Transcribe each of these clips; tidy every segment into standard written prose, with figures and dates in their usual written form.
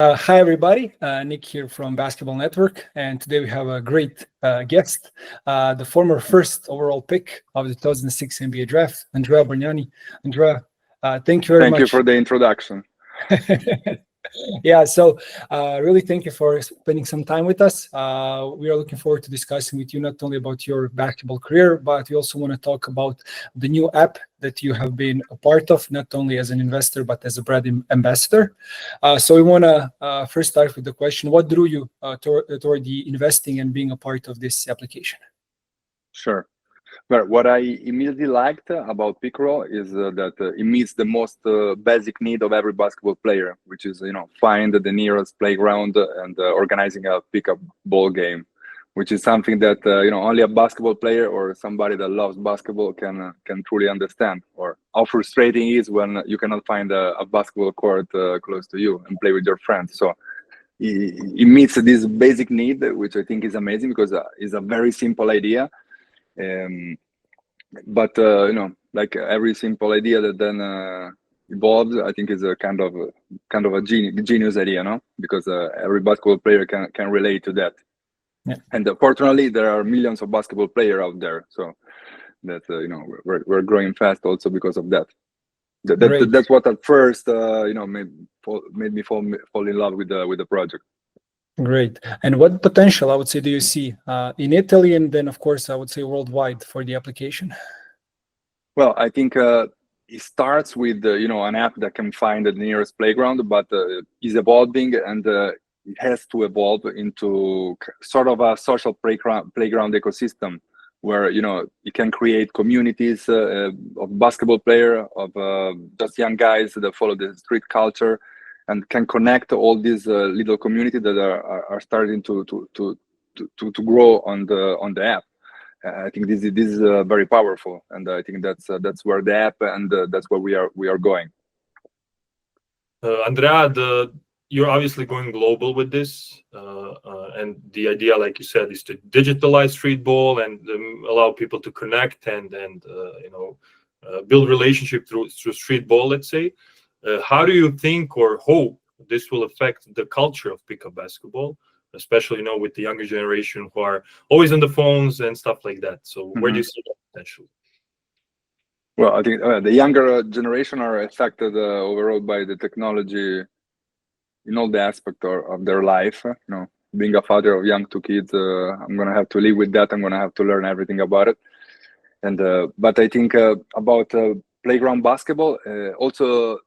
Hi, everybody. Nick here from Basketball Network. And today we have a great guest, the former first overall pick of the 2006 NBA draft, Andrea Bargnani. Andrea, thank you very much. Thank you for the introduction. Yeah, so really thank you for spending some time with us. We are looking forward to discussing with you not only about your basketball career, but we also want to talk about the new app that you have been a part of, not only as an investor, but as a brand ambassador. So we want to first start with the question, what drew you toward the investing and being a part of this application? Sure. Well, what I immediately liked about Picro is that it meets the most basic need of every basketball player, which is, find the nearest playground and organizing a pickup ball game, which is something that, only a basketball player or somebody that loves basketball can truly understand, or how frustrating it is when you cannot find a basketball court close to you and play with your friends. So it meets this basic need, which I think is amazing because it's a very simple idea. But like every simple idea that then evolves, I think is a kind of a genius idea, because every basketball player can relate to that. Yeah. And fortunately, there are millions of basketball players out there, so that we're growing fast also because of that. That's what at first made me fall in love with the project. Great. And what potential, I would say, do you see in Italy, and then, of course, I would say worldwide for the application? Well, I think it starts with an app that can find the nearest playground, but is evolving, and it has to evolve into sort of a social playground ecosystem where you can create communities of basketball player, of just young guys that follow the street culture, and can connect all these little communities that are starting to grow on the app. I think this is very powerful, and I think that's where the app and that's where we are going. Andrea, you're obviously going global with this, and the idea, like you said, is to digitalize street ball and allow people to connect and build relationship through street ball. Let's say. How do you think or hope this will affect the culture of pickup basketball, especially with the younger generation who are always on the phones and stuff like that? So where do you see that potential? Well, I think the younger generation are affected overall by the technology in all the aspects of their life. Being a father of two kids, I'm gonna have to live with that. I'm gonna have to learn everything about it. And but I think about playground basketball, also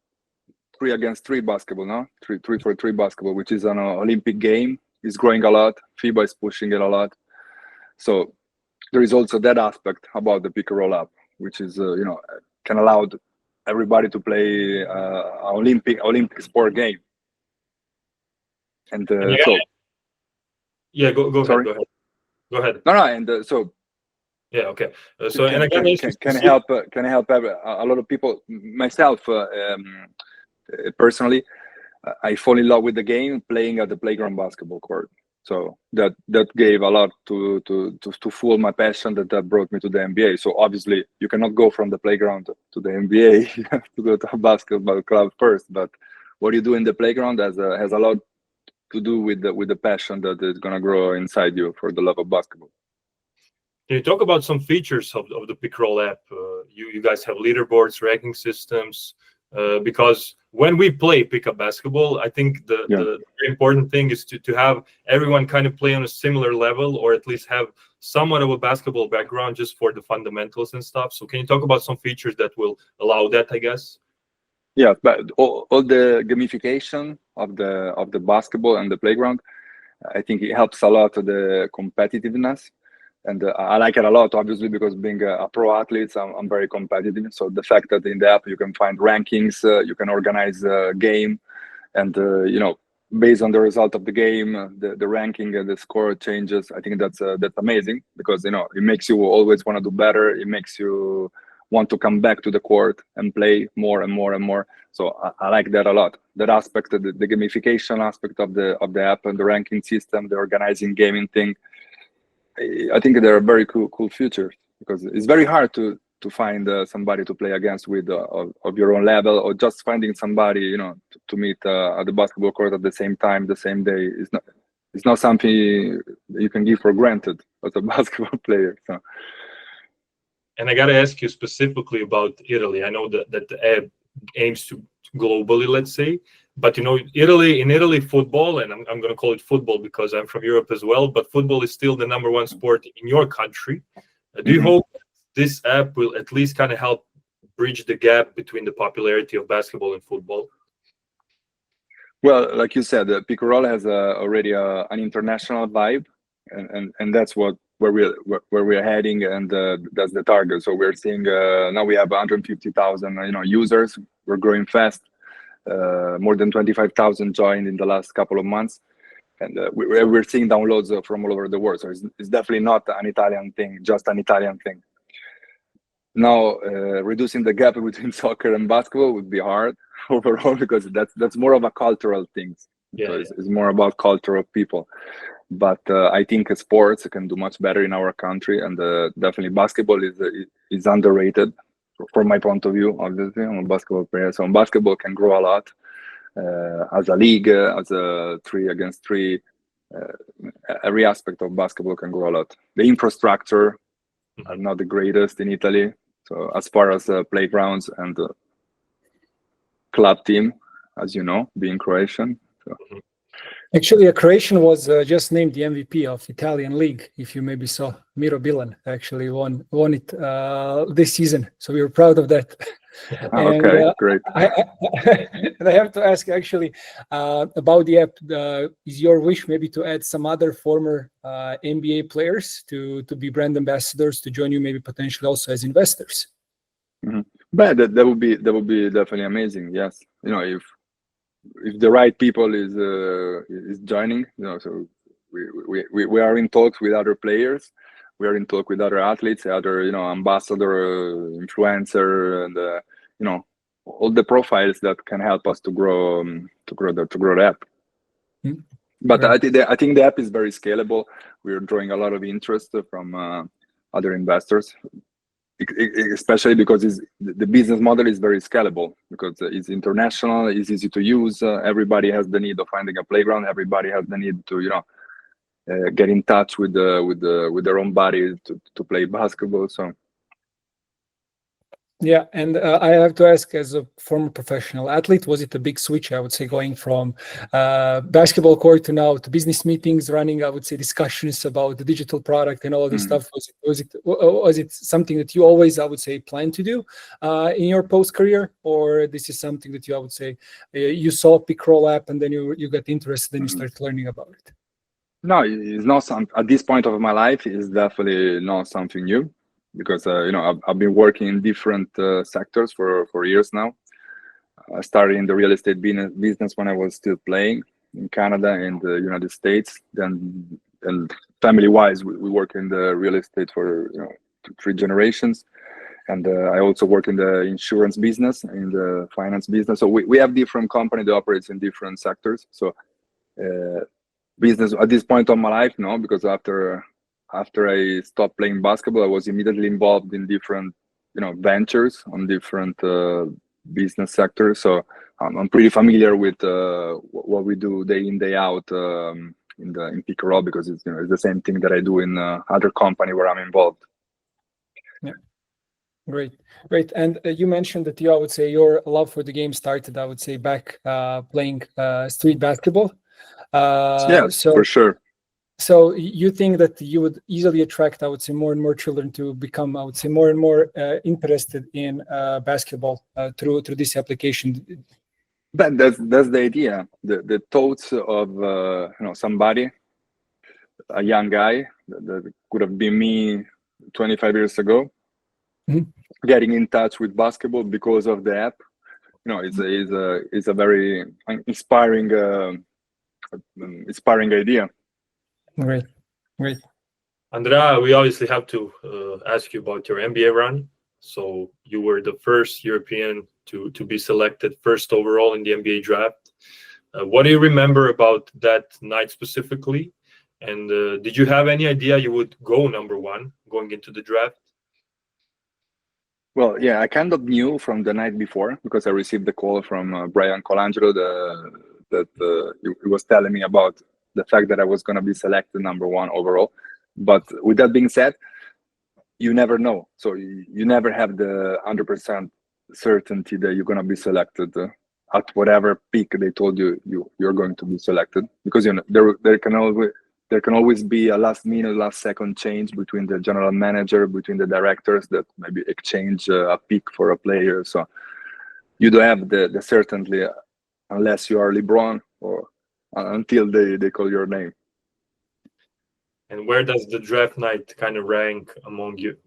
3-against-3 basketball, no? 3-for-3 basketball, which is an Olympic game, is growing a lot. FIBA is pushing it a lot. So there is also that aspect about the pick-and-roll app, which is can allow everybody to play Olympic sport game. And so yeah, go sorry? ahead. Go ahead. No, and so. Yeah. Okay. So can help a lot of people. Myself. Personally, I fall in love with the game playing at the playground basketball court. So that gave a lot to fuel my passion that brought me to the NBA. So obviously you cannot go from the playground to the NBA. You have to go to a basketball club first. But what you do in the playground has a lot to do with the passion that is gonna grow inside you for the love of basketball. Can you talk about some features of the Picro app? You guys have leaderboards, ranking systems. Because when we play pickup basketball, I think the very important thing is to have everyone kind of play on a similar level, or at least have somewhat of a basketball background just for the fundamentals and stuff. So can you talk about some features that will allow that, I guess? Yeah, but all the gamification of the basketball and the playground, I think it helps a lot of the competitiveness. And I like it a lot, obviously, because being a pro athlete, I'm very competitive. So the fact that in the app you can find rankings, you can organize a game, and based on the result of the game, the ranking and the score changes. I think that's amazing because it makes you always want to do better. It makes you want to come back to the court and play more and more and more. So I like that a lot. That aspect, the gamification aspect of the app and the ranking system, the organizing gaming thing. I think they're very cool features because it's very hard to to find somebody to play against with of your own level, or just finding somebody to meet at the basketball court at the same time, the same day, it's not something you can give for granted as a basketball player. So. And I got to ask you specifically about Italy. I know that the app aims to globally, let's say, but in Italy, football, and I'm going to call it football because I'm from Europe as well, but football is still the #1 sport in your country. Do you hope this app will at least kind of help bridge the gap between the popularity of basketball and football? Well, like you said, Picro has already an international vibe, and that's where we're heading, and that's the target. So we're seeing now we have 150,000 users. We're growing fast. More than 25,000 joined in the last couple of months, and we're seeing downloads from all over the world. So it's definitely not an Italian thing, just an Italian thing. Now, reducing the gap between soccer and basketball would be hard overall, because that's more of a cultural thing. Yeah, so it's more about culture of people. But I think sports can do much better in our country, and definitely basketball is underrated from my point of view. Obviously, I'm a basketball player, so basketball can grow a lot as a league, as a 3-against-3. Every aspect of basketball can grow a lot. The infrastructure are not the greatest in Italy. So as far as playgrounds and club team, as you know, being Croatian. So. Actually, a Croatian was just named the MVP of Italian League. If you maybe saw, Miro Bilan actually won it this season. So we were proud of that. And, okay, great. And I have to ask actually about the app. Is your wish maybe to add some other former NBA players to be brand ambassadors, to join you maybe potentially also as investors? But that would be definitely amazing. Yes, if the right people is joining, so we are in talks with other players, we are in talk with other athletes, other ambassador, influencer, and all the profiles that can help us to grow the app. But right. I think the app is very scalable. We are drawing a lot of interest from other investors, especially because the business model is very scalable, because it's international, it's easy to use. Everybody has the need of finding a playground. Everybody has the need to get in touch with their own body to play basketball. So yeah, and I have to ask, as a former professional athlete, was it a big switch? I would say going from basketball court to now to business meetings, running, I would say, discussions about the digital product and all of this stuff. Was it something that you always, I would say, plan to do in your post career, or this is something that you, I would say, you saw Picro app and then you got interested and you started learning about it? No, it's not at this point of my life. It's definitely not something new. Because I've been working in different sectors for years now. I started in the real estate business when I was still playing in Canada and the United States. Then, and family-wise, we work in the real estate for 3 generations. And I also work in the insurance business, in the finance business. So we have different companies that operates in different sectors. So business at this point of my life, no, because after I stopped playing basketball, I was immediately involved in different, ventures on different business sectors. So I'm pretty familiar with what we do day in, day out in Picro, because it's it's the same thing that I do in other company where I'm involved. Yeah, great. And you mentioned that I would say your love for the game started, I would say, back playing street basketball. Yes, for sure. So you think that you would easily attract, I would say, more and more children to become, I would say, more and more interested in basketball through this application? But that's the idea. The thoughts of somebody, a young guy that could have been me 25 years ago, getting in touch with basketball because of the app. It's a very inspiring idea. Great. Andrea, we obviously have to ask you about your NBA run. So you were the first European to be selected first overall in the NBA draft. What do you remember about that night specifically? And did you have any idea you would go #1 going into the draft? Well, yeah, I kind of knew from the night before because I received the call from Brian Colangelo that he was telling me about the fact that I was going to be selected #1 overall. But with that being said, you never know. So you never have the 100% certainty that you're going to be selected at whatever peak they told you're going to be selected, because you know there can always be a last minute, last second change between the general manager, between the directors that maybe exchange a pick for a player. So you don't have the certainty unless you are LeBron or until they call your name. And where does the draft night kind of rank among you,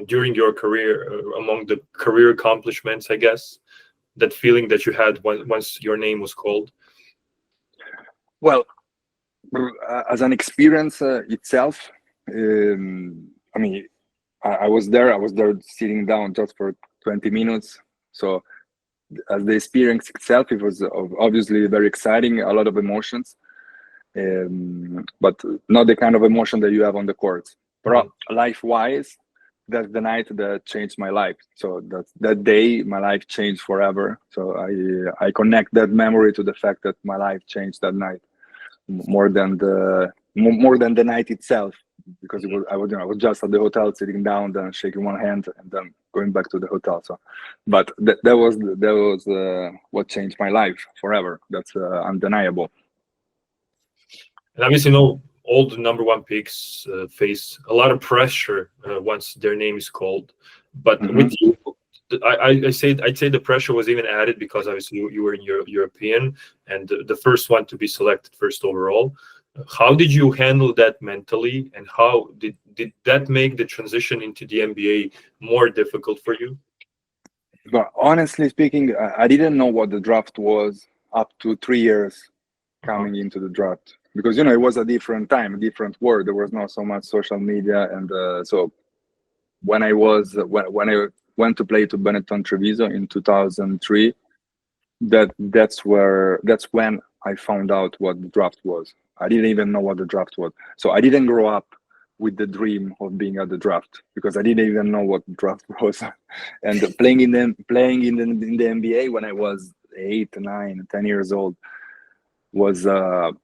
during your career, among the career accomplishments, I guess, that feeling that you had once your name was called? Well, as an experience itself, I mean, I was there sitting down just for 20 minutes. So as the experience itself, it was obviously very exciting, a lot of emotions, but not the kind of emotion that you have on the court. But life-wise, that's the night that changed my life. So that day, my life changed forever. So I connect that memory to the fact that my life changed that night more than the night itself, because I was just at the hotel sitting down, then shaking one hand, and then going back to the hotel. So, but that was what changed my life forever. That's undeniable. And obviously, all the #1 picks face a lot of pressure once their name is called. But with you, I'd say the pressure was even added because obviously you were in European and the first one to be selected first overall. How did you handle that mentally, and how did that make the transition into the NBA more difficult for you? But honestly speaking, I didn't know what the draft was up to 3 years coming into the draft, because it was a different time, a different world. There was not so much social media, and so when I went to play to Benetton Treviso in 2003, that's when I found out what the draft was. I didn't even know what the draft was. So I didn't grow up with the dream of being at the draft, because I didn't even know what the draft was. And playing in the NBA when I was 8, 9, 10 years old was an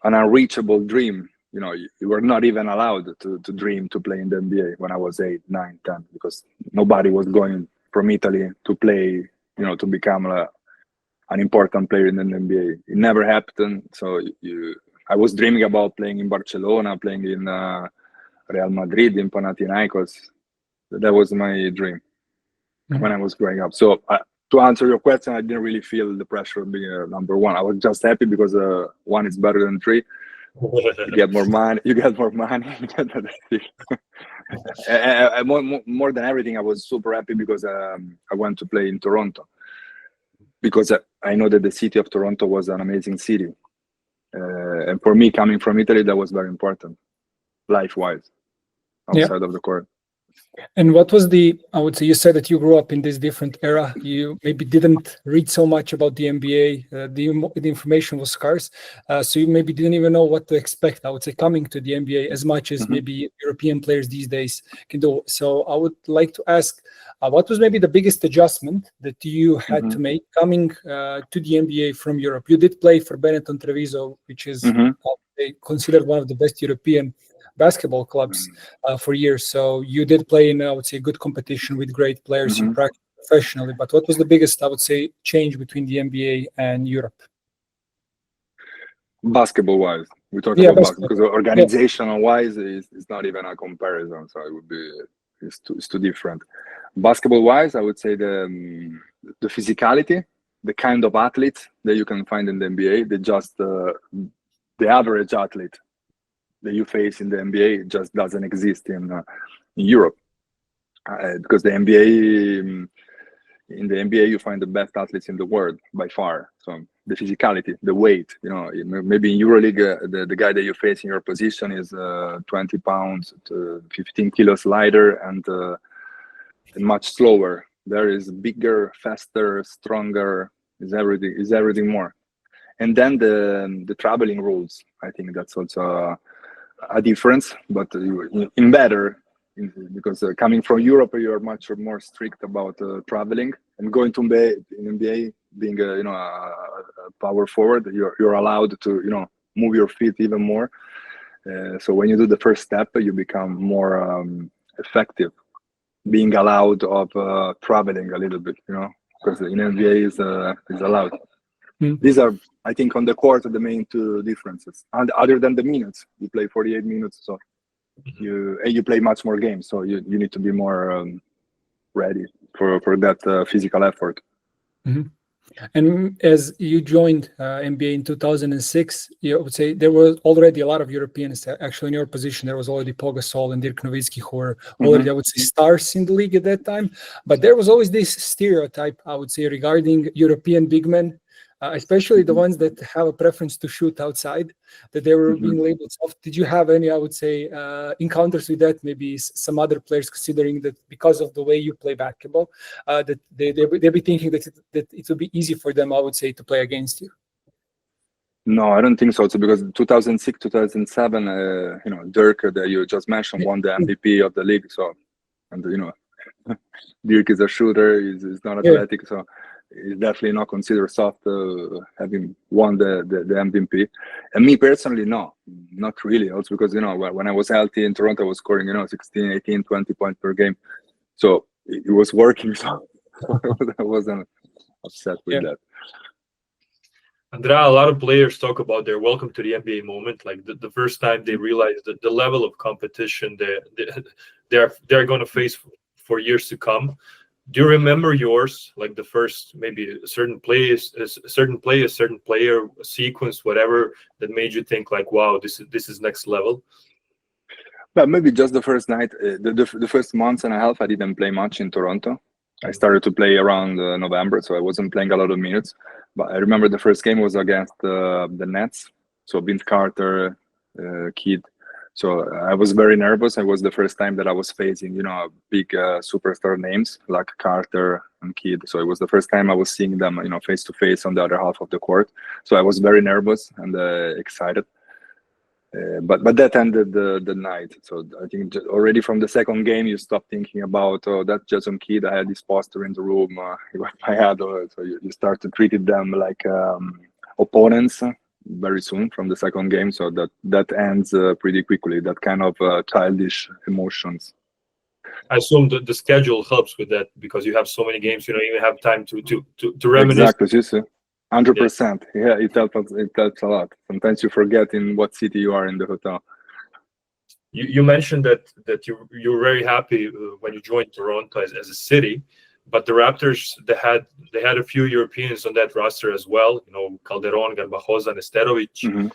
unreachable dream. You were not even allowed to dream to play in the NBA when I was 8, 9, 10, because nobody was going from Italy to play, to become an important player in the NBA. It never happened. So I was dreaming about playing in Barcelona, playing in Real Madrid, in Panathinaikos. That was my dream when I was growing up. So to answer your question, I didn't really feel the pressure of being #1. I was just happy because 1 is better than 3. You get more money. More than everything, I was super happy because I went to play in Toronto, because I know that the city of Toronto was an amazing city, and for me, coming from Italy, that was very important, life-wise, outside of the court. And what was I would say, you said that you grew up in this different era. You maybe didn't read so much about the NBA. The information was scarce. So you maybe didn't even know what to expect, I would say, coming to the NBA as much as maybe European players these days can do. So I would like to ask, what was maybe the biggest adjustment that you had to make coming to the NBA from Europe? You did play for Benetton Treviso, which is considered one of the best European basketball clubs for years. So you did play in, I would say, good competition with great players. You practiced professionally. But what was the biggest, I would say, change between the NBA and Europe? Basketball-wise, we talk about basketball, because organizational-wise, it's not even a comparison. So it would be it's too different. Basketball-wise, I would say the physicality, the kind of athletes that you can find in the NBA, the average athlete that you face in the NBA just doesn't exist in Europe, because in the NBA you find the best athletes in the world by far. So the physicality, the weight, maybe in EuroLeague the guy that you face in your position is 20 pounds to 15 kilos lighter and much slower. There is bigger, faster, stronger, is everything more. And then the traveling rules, I think that's also a difference, but in better, because coming from Europe, you are much more strict about traveling, and going to NBA, being a power forward, you're allowed to move your feet even more. So when you do the first step, you become more effective, being allowed of traveling a little bit, because in NBA is allowed. These are, I think, on the court the main two differences. And other than the minutes, you play 48 minutes, so you play much more games, so you need to be more ready for that physical effort. And as you joined NBA in 2006, you would say there was already a lot of Europeans. Actually, in your position, there was already Pau Gasol and Dirk Nowitzki, who were already, I would say, stars in the league at that time. But there was always this stereotype, I would say, regarding European big men, especially the ones that have a preference to shoot outside, that they were being labeled soft. Did you have any, I would say, encounters with that? Maybe some other players considering that because of the way you play basketball, that they be thinking that it would be easy for them, I would say, to play against you. No, I don't think so. It's because 2006, 2007, Dirk, that you just mentioned, won the MVP of the league. So, and Dirk is a shooter. He's not athletic, so he's definitely not considered soft, having won the MVP. And me personally, no, not really. Also because when I was healthy in Toronto, I was scoring 16, 18, 20 points per game. So it was working. So I wasn't upset with that. Andrea, a lot of players talk about their welcome to the NBA moment, like the first time they realize that the level of competition they're going to face for years to come. Do you remember yours, like the first, maybe a certain play, a certain player, a sequence, whatever, that made you think like, wow, this is next level? But maybe just the first night, the first month and a half, I didn't play much in Toronto. I started to play around November, so I wasn't playing a lot of minutes. But I remember the first game was against the Nets, so Vince Carter, Kidd. So I was very nervous. It was the first time that I was facing, big superstar names like Carter and Kidd. So it was the first time I was seeing them, face to face on the other half of the court. So I was very nervous and excited. But that ended the night. So I think already from the second game, you stop thinking about, oh, that's Jason Kidd. I had this poster in the room. I had, so you start to treat them like opponents very soon from the second game. So that ends pretty quickly, that kind of childish emotions. I assume that the schedule helps with that because you have so many games, you don't even have time to reminisce. Exactly, 100%. Yeah, it helps a lot. Sometimes you forget in what city you are in the hotel. You mentioned that you were very happy when you joined Toronto as a city, but the Raptors, they had a few Europeans on that roster as well. Calderon, Garbajosa, Nesterovic.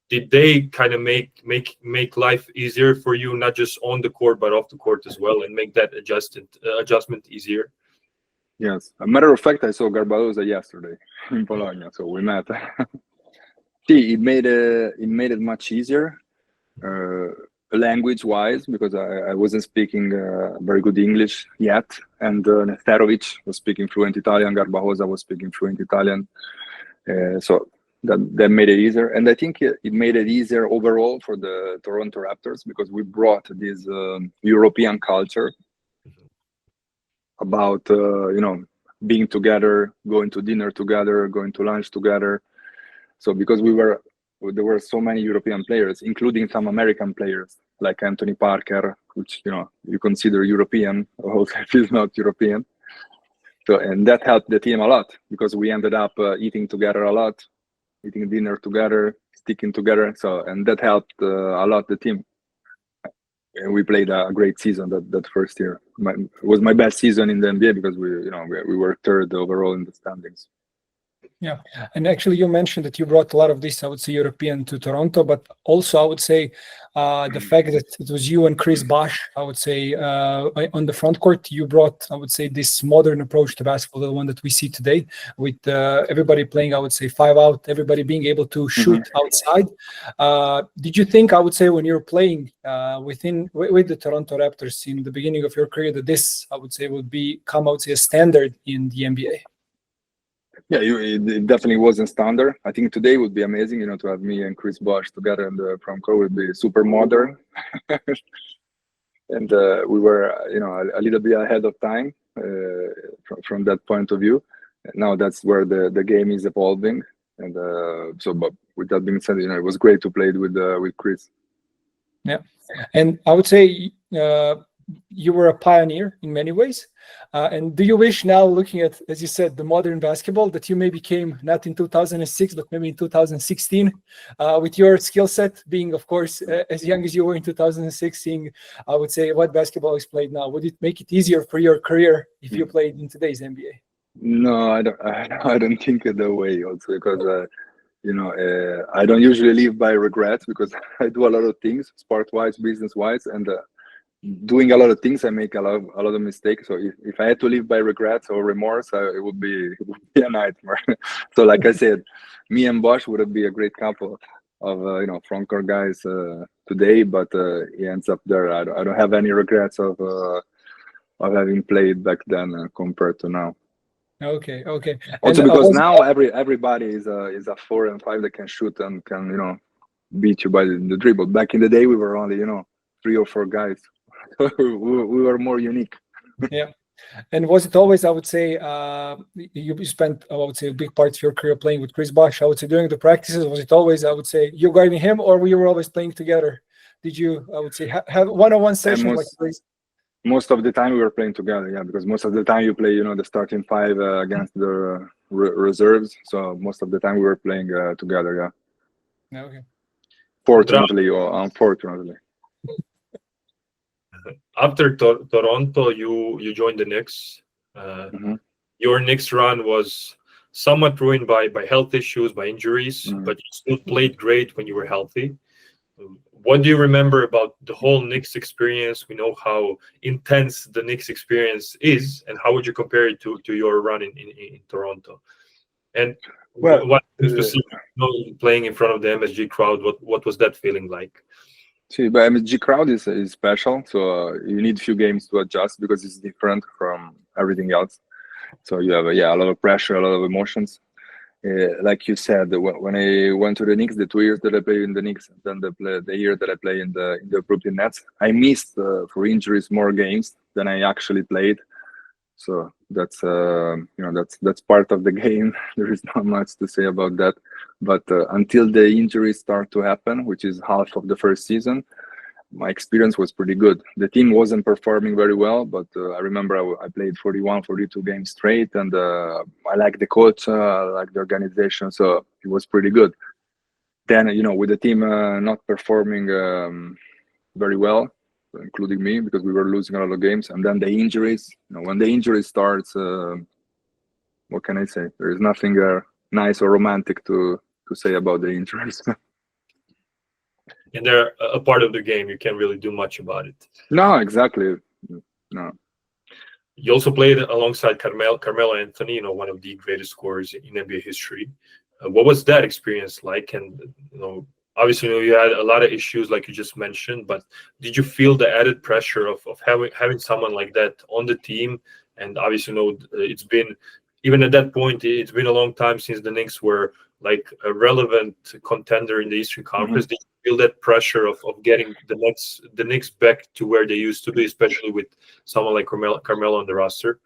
Did they kind of make life easier for you, not just on the court but off the court as well, and make that adjustment easier? Yes. A matter of fact, I saw Garbajosa yesterday in Bologna, so we met. See, it made it much easier, language-wise, because I wasn't speaking very good English yet, and Nesterovic was speaking fluent Italian, Garbajosa was speaking fluent Italian, so that made it easier. And I think it made it easier overall for the Toronto Raptors because we brought this European culture about being together, going to dinner together, going to lunch together. So because there were so many European players, including some American players like Anthony Parker, which you consider European, although he's not European. So and that helped the team a lot because we ended up eating together a lot, eating dinner together, sticking together. So and that helped a lot the team. And we played a great season that first year. It was my best season in the NBA because we were third overall in the standings. Yeah, and actually you mentioned that you brought a lot of this, I would say, European to Toronto, but also I would say the fact that it was you and Chris Bosh, I would say, on the front court, you brought, I would say, this modern approach to basketball, the one that we see today, with everybody playing, I would say, 5 out, everybody being able to shoot outside. Did you think, I would say, when you're playing with the Toronto Raptors in the beginning of your career, that this, I would say, would become, I would say, a standard in the NBA? Yeah, it definitely wasn't standard. I think today would be amazing, to have me and Chris Bosh together in the front court would be super modern. and we were, a little bit ahead of time from that point of view. Now that's where the game is evolving, and but with that being said, it was great to play with Chris. Yeah, and I would say you were a pioneer in many ways. And do you wish now, looking at, as you said, the modern basketball, that you maybe came not in 2006, but maybe in 2016, with your skill set being, of course, as young as you were in 2016, I would say what basketball is played now? Would it make it easier for your career if you played in today's NBA? No, I don't. I don't think that way. Also, because I don't usually live by regrets, because I do a lot of things, sport-wise, business-wise, and doing a lot of things, I make a lot of mistakes. So if I had to live by regrets or remorse, it would be a nightmare. So, like I said, me and Bosh would be a great couple of frontcourt guys today. But he ends up there. I don't have any regrets of having played back then compared to now. Okay. Also, because now everybody is a 4 and 5 that can shoot and can beat you by the dribble. Back in the day, we were only 3 or 4 guys. we were more unique. Yeah. And was it always, I would say, you spent, I would say, a big part of your career playing with Chris Bosh? I would say during the practices, was it always, I would say, you guarding him, or we were always playing together? Did you, I would say, have one-on-one sessions like this? Most of the time we were playing together, yeah, because most of the time you play, the starting 5 against the reserves. So most of the time we were playing together, yeah. Okay. Fortunately or unfortunately. After Toronto, you joined the Knicks. Your Knicks run was somewhat ruined by health issues, by injuries, but you still played great when you were healthy. What do you remember about the whole Knicks experience? We know how intense the Knicks experience is, and how would you compare it to your run in Toronto? And what playing in front of the MSG crowd, what was that feeling like? See, but MSG crowd is special, so you need a few games to adjust, because it's different from everything else. So you have a lot of pressure, a lot of emotions. Like you said, when I went to the Knicks, the 2 years that I played in the Knicks, then the year that I played in the Brooklyn Nets, I missed for injuries more games than I actually played. So that's that's part of the game. There is not much to say about that. But until the injuries start to happen, which is half of the first season, my experience was pretty good. The team wasn't performing very well, but I remember I played 41, 42 games straight, and I like the coach, I like the organization, so it was pretty good. Then, with the team not performing very well, including me, because we were losing a lot of games, and then the injuries. When the injury starts, what can I say? There is nothing nice or romantic to say about the injuries. And they're a part of the game. You can't really do much about it. No, exactly. No. You also played alongside Carmelo Anthony, one of the greatest scorers in NBA history. What was that experience like? And obviously, you had a lot of issues, like you just mentioned. But did you feel the added pressure of having someone like that on the team? And obviously, it's been, even at that point, it's been a long time since the Knicks were like a relevant contender in the Eastern Conference. Did you feel that pressure of getting the Knicks back to where they used to be, especially with someone like Carmelo on the roster?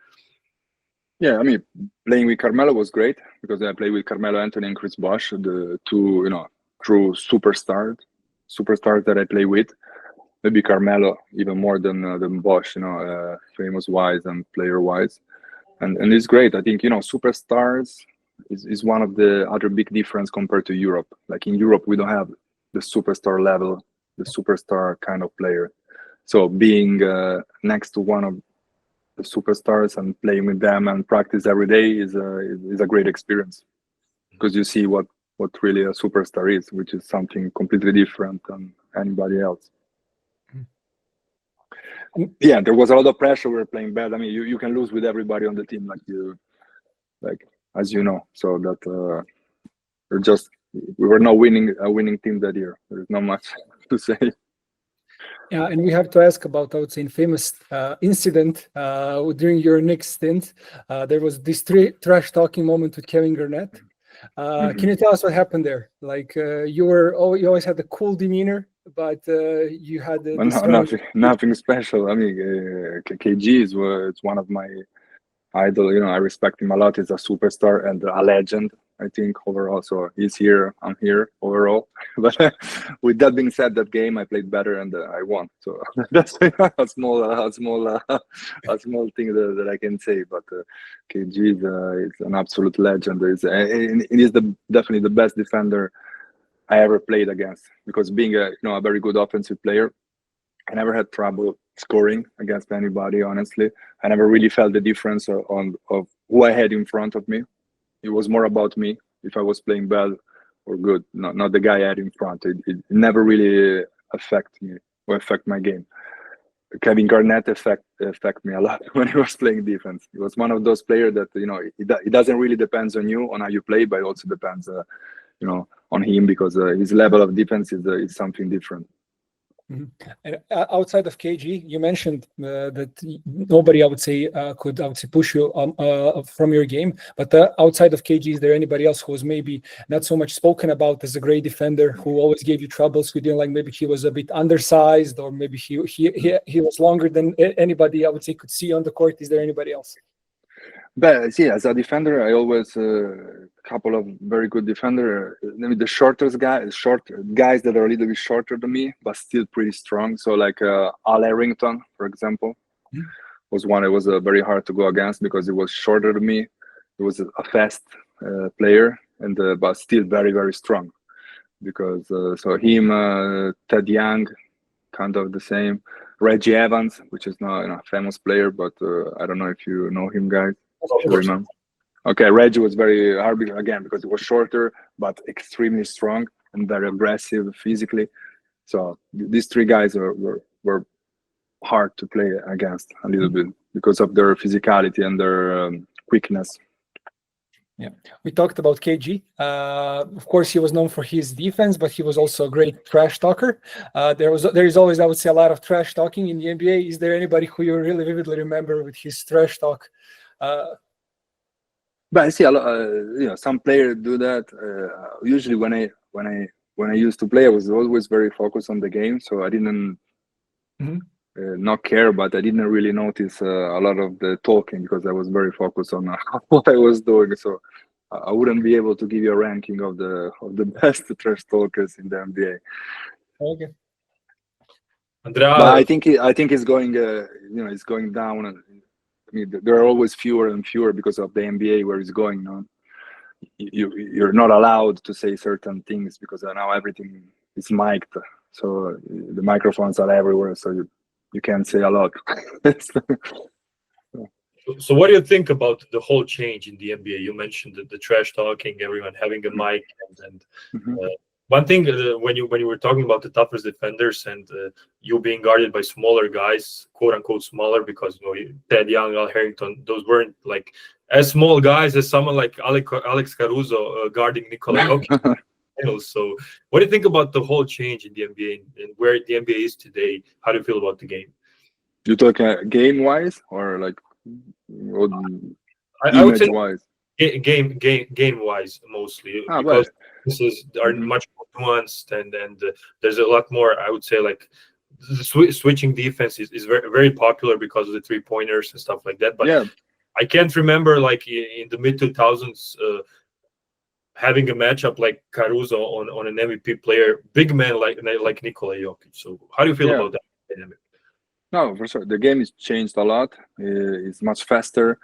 Yeah, I mean, playing with Carmelo was great, because I played with Carmelo Anthony and Chris Bosh, the two, true superstars that I play with. Maybe Carmelo even more than Bosh, famous wise and player wise, and it's great. I think superstars is one of the other big difference compared to Europe. Like in Europe, we don't have the superstar level, the superstar kind of player. So being next to one of the superstars and playing with them and practice every day is a great experience, because you see what really a superstar is, which is something completely different than anybody else. Yeah, there was a lot of pressure. We were playing bad. I mean, you can lose with everybody on the team, as you know. So that we were not a winning team that year. There's not much to say. Yeah, and we have to ask about, I would say, famous incident during your Knicks stint. There was this trash talking moment with Kevin Garnett. Can you tell us what happened there? Like you always had a cool demeanor, but you had Well, nothing special. I mean, KG is one of my idol. I respect him a lot. He's a superstar and a legend, I think, overall. So he's here, I'm here overall. But with that being said, that game I played better and I won. So that's a small thing that I can say. But KG is an absolute legend. He's definitely the best defender I ever played against, because being a very good offensive player, I never had trouble scoring against anybody. Honestly, I never really felt the difference of who I had in front of me. It was more about me, if I was playing bad or good, not the guy I had in front. It never really affect me or affect my game. Kevin Garnett affect me a lot when he was playing defense. He was one of those players that it doesn't really depends on you, on how you play, but it also depends on him, because his level of defense is something different. And outside of KG, you mentioned that nobody, I would say, could push you from your game. But outside of KG, is there anybody else who was maybe not so much spoken about as a great defender, who always gave you troubles? You didn't like, maybe he was a bit undersized, or maybe he was longer than anybody, I would say, could see on the court? Is there anybody else? But see, as a defender, I always couple of very good defender. Maybe the short guys that are a little bit shorter than me, but still pretty strong. So like Al Harrington, for example, was one. It was very hard to go against because he was shorter than me. He was a fast player, and but still very, very strong. Because so him, Ted Young, kind of the same. Reggie Evans, which is not a famous player, but I don't know if you know him, guys. Remember? Okay, Reggie was very hard again because he was shorter, but extremely strong and very aggressive physically. So these three guys were hard to play against a little bit because of their physicality and their quickness. Yeah, we talked about KG. Of course, he was known for his defense, but he was also a great trash talker. There is always, I would say, a lot of trash talking in the NBA. Is there anybody who you really vividly remember with his trash talk? But I see a lot. Some players do that. Usually, when I used to play, I was always very focused on the game, so I didn't not care. But I didn't really notice a lot of the talking because I was very focused on what I was doing. So I wouldn't be able to give you a ranking of the best trash talkers in the NBA. Okay. Andrea, but I think it's going. It's going down. I mean, there are always fewer and fewer because of the NBA where it's going now. You're not allowed to say certain things because now everything is mic'd. So the microphones are everywhere, so you can't say a lot. So what do you think about the whole change in the NBA? You mentioned the trash talking, everyone having a mic, and one thing when you were talking about the toughest defenders and you being guarded by smaller guys, quote unquote smaller, because Ted Young, Al Harrington, those weren't like as small guys as someone like Alex Caruso guarding Nikola Jokic. So what do you think about the whole change in the NBA and where the NBA is today? How do you feel about the game? You talking game wise or like I would say wise? Game wise mostly, because this are much more nuanced and there's a lot more. I would say like the switching defense is very, very popular because of the 3-pointers and stuff like that. But yeah. I can't remember like in the mid 2000s having a matchup like Caruso on an MVP player, big man like Nikola Jokic. So how do you feel about that dynamic? No, for sure. The game has changed a lot. It's much faster.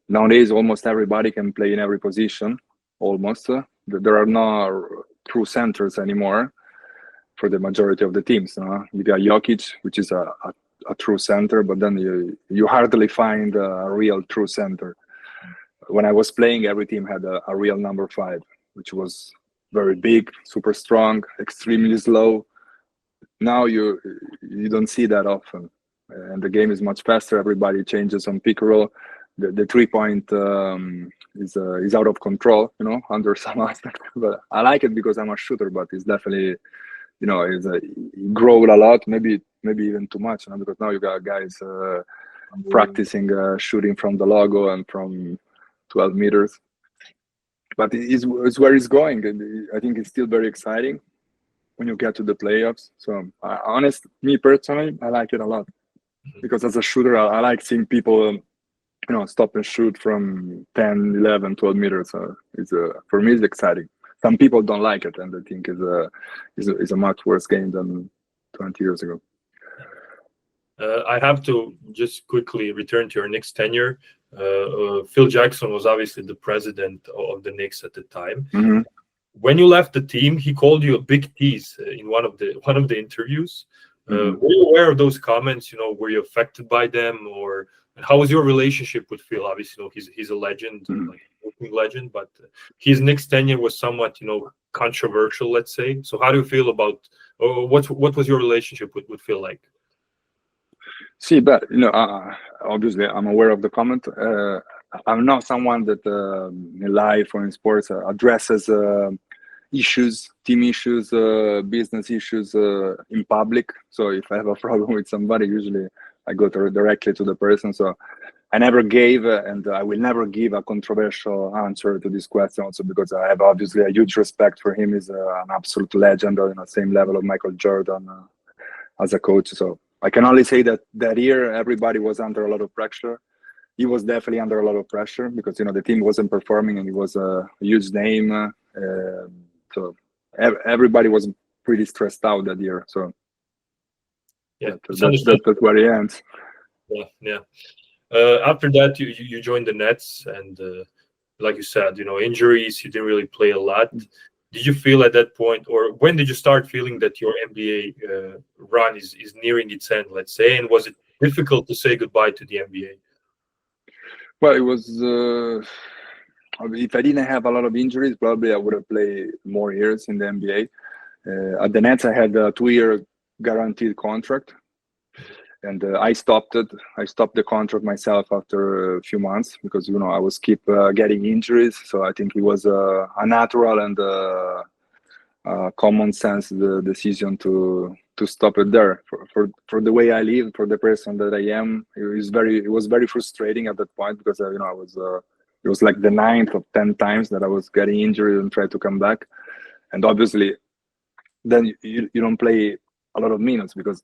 Nowadays, almost everybody can play in every position. Almost. There are no true centers anymore for the majority of the teams. You got Jokic, which is a true center, but then you hardly find a real true center. When I was playing, every team had a real number 5, which was very big, super strong, extremely slow. Now you don't see that often, and the game is much faster. Everybody changes on Picro. The 3-point is out of control, under some aspect. But I like it because I'm a shooter. But it's definitely, it grown a lot. Maybe even too much, because now you got guys practicing shooting from the logo and from 12 meters. But it's where it's going, and I think it's still very exciting. when you get to the playoffs. So me personally, I like it a lot because as a shooter, I like seeing people, stop and shoot from 10, 11, 12 meters. For me, it's exciting. Some people don't like it, and I think is a much worse game than 20 years ago. I have to just quickly return to your Knicks tenure. Phil Jackson was obviously the president of the Knicks at the time. Mm-hmm. When you left the team, he called you a big tease in one of the interviews. Mm-hmm. Were you aware of those comments? Were you affected by them, or how was your relationship with Phil? Obviously, he's a legend, like a working legend, but his Knicks tenure was somewhat, controversial, let's say. So, how do you feel about? What was your relationship with Phil like? See, but obviously, I'm aware of the comment. I'm not someone that in life or in sports addresses issues, team issues, business issues in public. So if I have a problem with somebody, usually I go directly to the person. So I never gave, and I will never give a controversial answer to this question. Also because I have obviously a huge respect for him. He's an absolute legend, on the same level of Michael Jordan as a coach. So I can only say that year everybody was under a lot of pressure. He was definitely under a lot of pressure because the team wasn't performing and he was a huge name. So everybody was pretty stressed out that year. So yeah, that's where he ends. Yeah. After that, you joined the Nets, and like you said, injuries. You didn't really play a lot. Did you feel at that point, or when did you start feeling that your NBA run is nearing its end, let's say, and was it difficult to say goodbye to the NBA? Well, it was. If I didn't have a lot of injuries, probably I would have played more years in the NBA. At the Nets, I had a 2-year guaranteed contract, and I stopped it. I stopped the contract myself after a few months because I was keep getting injuries. So I think it was a natural and common sense the decision to stop it there. For the way I live, for the person that I am, it was very frustrating at that point because I was it was like the 9th of 10 times that I was getting injured and tried to come back, and obviously then you don't play a lot of minutes because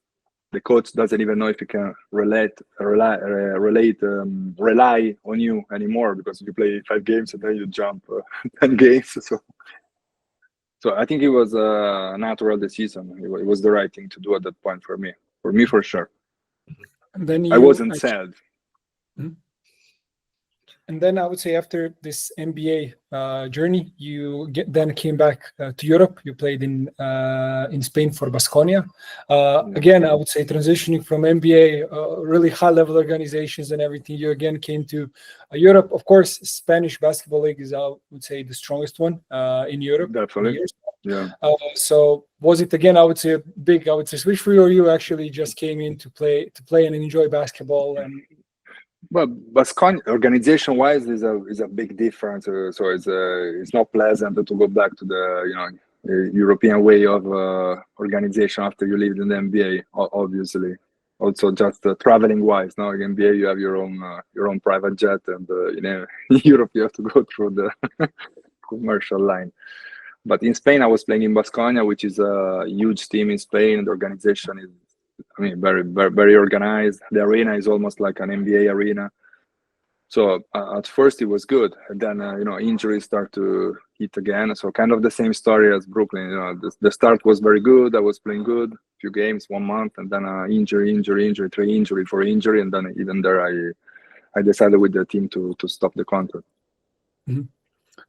the coach doesn't even know if he can rely on you anymore because you play 5 games and then you jump 10 games. So I think it was a natural decision. It was the right thing to do at that point for me for sure. And then I wasn't sad. And then I would say after this NBA journey, you then came back to Europe. You played in Spain for Baskonia. Again, I would say transitioning from NBA, really high-level organizations and everything, you again came to Europe. Of course, Spanish basketball league is, I would say, the strongest one in Europe. Definitely. Yeah. So was it again? I would say switch for you, or you actually just came in to play and enjoy basketball and. Well, Baskonia organization-wise is a big difference. So it's not pleasant to go back to the European way of organization after you leave in the NBA. Obviously, also just traveling-wise. Now in NBA you have your own private jet, and in Europe you have to go through the commercial line. But in Spain, I was playing in Baskonia, which is a huge team in Spain. The organization is. Very, very, very organized. The arena is almost like an NBA arena. So at first it was good, and then injuries start to hit again. So kind of the same story as Brooklyn. The start was very good. I was playing good, few games, 1 month, and then injury, 3 injury, 4 injury, and then even there I decided with the team to stop the contract. Mm-hmm.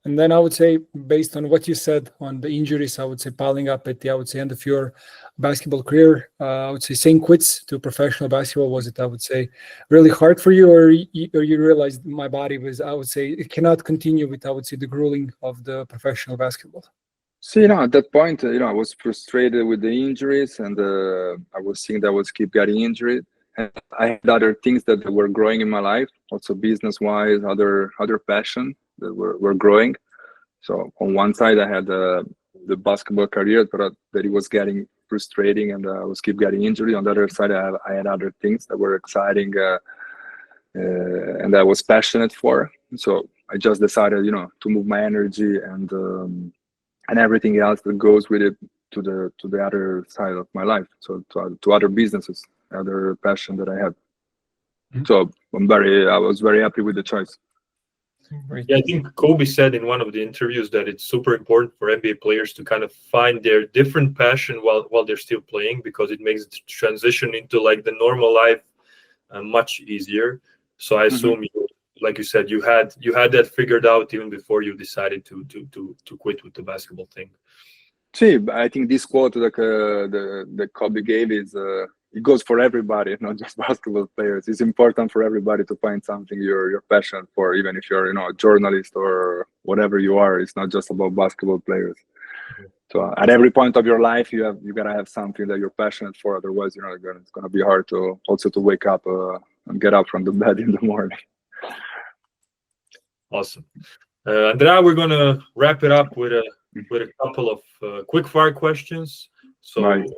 And then I would say, based on what you said on the injuries, I would say piling up at the end of your basketball career, I would say saying quits to professional basketball, was it, I would say, really hard for you, or you realized my body was, I would say, it cannot continue with, I would say, the grueling of the professional basketball? So, at that point, I was frustrated with the injuries, and I was seeing that I was keep getting injured. And I had other things that were growing in my life, also business-wise, other passion that were growing. So on one side, I had the basketball career, but that it was getting frustrating, and I was keep getting injured. On the other side, I had other things that were exciting, and I was passionate for. So I just decided, to move my energy and everything else that goes with it the other side of my life, so to other businesses, other passion that I have. So I was very happy with the choice. Yeah, I think Kobe said in one of the interviews that it's super important for NBA players to kind of find their different passion while they're still playing, because it makes the transition into like the normal life much easier. So I assume you, like you said, you had that figured out even before you decided to quit with the basketball thing. See, I think this quote that Kobe gave is it goes for everybody, not just basketball players. It's important for everybody to find something you're passionate for, even if you're a journalist or whatever you are. It's not just about basketball players. So at every point of your life, you gotta have something that you're passionate for. Otherwise, it's gonna be hard to wake up and get up from the bed in the morning. Awesome, Andrea. We're gonna wrap it up with a couple of quickfire questions. So, Right.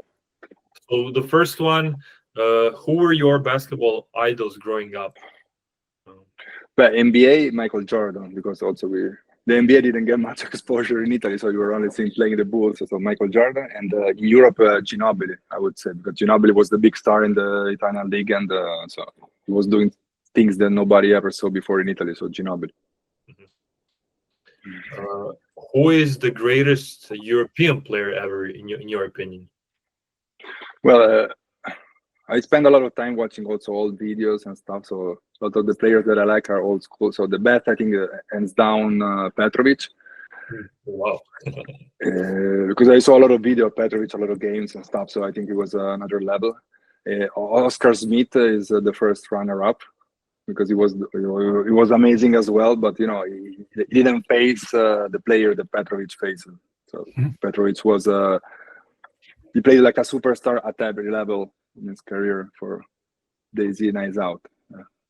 So the first one: who were your basketball idols growing up? But NBA, Michael Jordan, because also the NBA didn't get much exposure in Italy, so you were only seeing playing the Bulls. So Michael Jordan, and in Europe, Ginobili, I would say, because Ginobili was the big star in the Italian league, and so he was doing things that nobody ever saw before in Italy. So Ginobili. Who is the greatest European player ever, in your opinion? Well, I spend a lot of time watching also old videos and stuff. So a lot of the players that I like are old school. So the best, I think, hands down, Petrovic. Wow. Because I saw a lot of video of Petrovic, a lot of games and stuff. So I think it was another level. Oscar Smith is the first runner-up, because he was amazing as well. But he didn't face the player that Petrovic faced. So Petrovic was he played like a superstar at every level in his career, for days in, days out.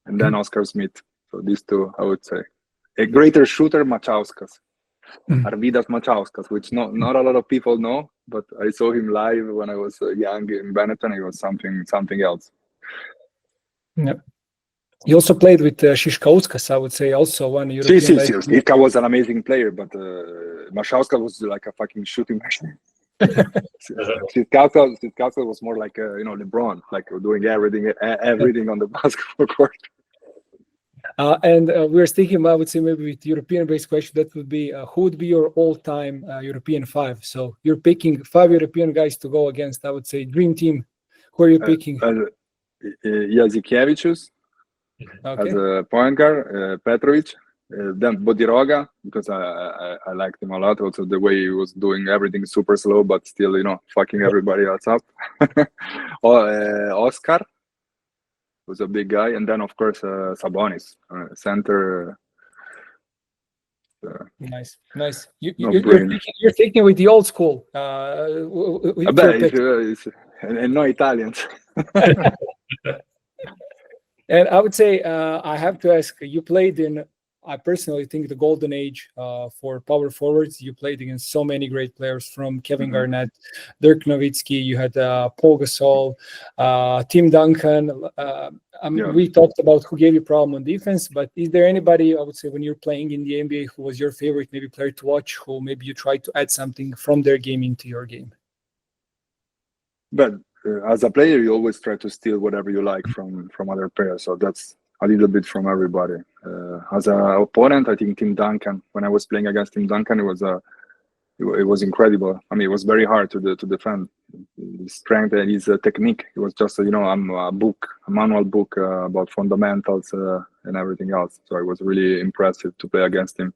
And then Oscar Smith. So these two, I would say. A greater shooter, Machauskas. Arvydas Machauskas, which not a lot of people know, but I saw him live when I was young in Benetton. He was something else. Yeah. He also played with Šiškauskas, I would say, also one European. Ivka was an amazing player, but Machauskas was like a fucking shooting machine. Šiškauskas was more like LeBron, like doing everything on the basketball court. And we're thinking, I would say, maybe with European-based question, that would be who would be your all-time European five? So you're picking 5 European guys to go against, I would say, dream team. Who are you picking? Jasikevičius as a point guard, Petrovic, then Bodiroga, because I liked him a lot. Also the way he was doing everything super slow, but still, fucking everybody else up. Oscar was a big guy, and then of course Sabonis, center. Nice. You're thinking with the old school. And no Italians. And I would say, I have to ask, you played in, I personally think, the golden age for power forwards. You played against so many great players, from Kevin Garnett, Dirk Nowitzki, you had Paul Gasol, Tim Duncan. We talked about who gave you problem on defense, but is there anybody, I would say, when you're playing in the NBA, who was your favorite maybe player to watch, who maybe you tried to add something from their game into your game? But as a player, you always try to steal whatever you like from other players. So that's a little bit from everybody. As an opponent, I think Tim Duncan. When I was playing against Tim Duncan, it was incredible. I mean, it was very hard to defend. His strength and his technique. It was just a manual book about fundamentals and everything else. So it was really impressive to play against him.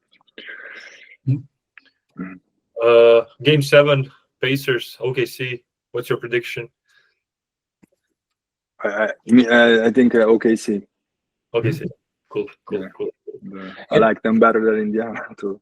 Game 7, Pacers, OKC. What's your prediction? I think OKC. OKC. Cool. I like them better than Indiana too.